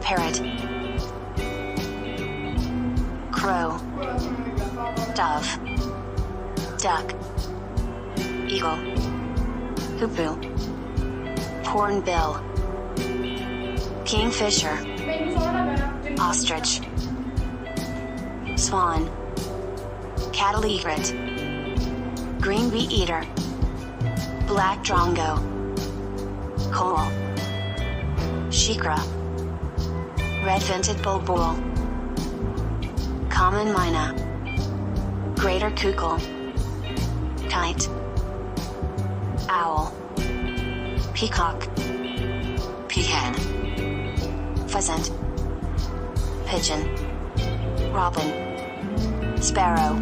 parrot, crow, dove, duck, eagle, hoopoe, hornbill, kingfisher, ostrich, swan, cattle egret, green bee eater, black drongo, coal, shikra, red-vented bulbul, common myna, greater kukul, kite, owl, peacock, peahen, pheasant, pigeon, robin, sparrow,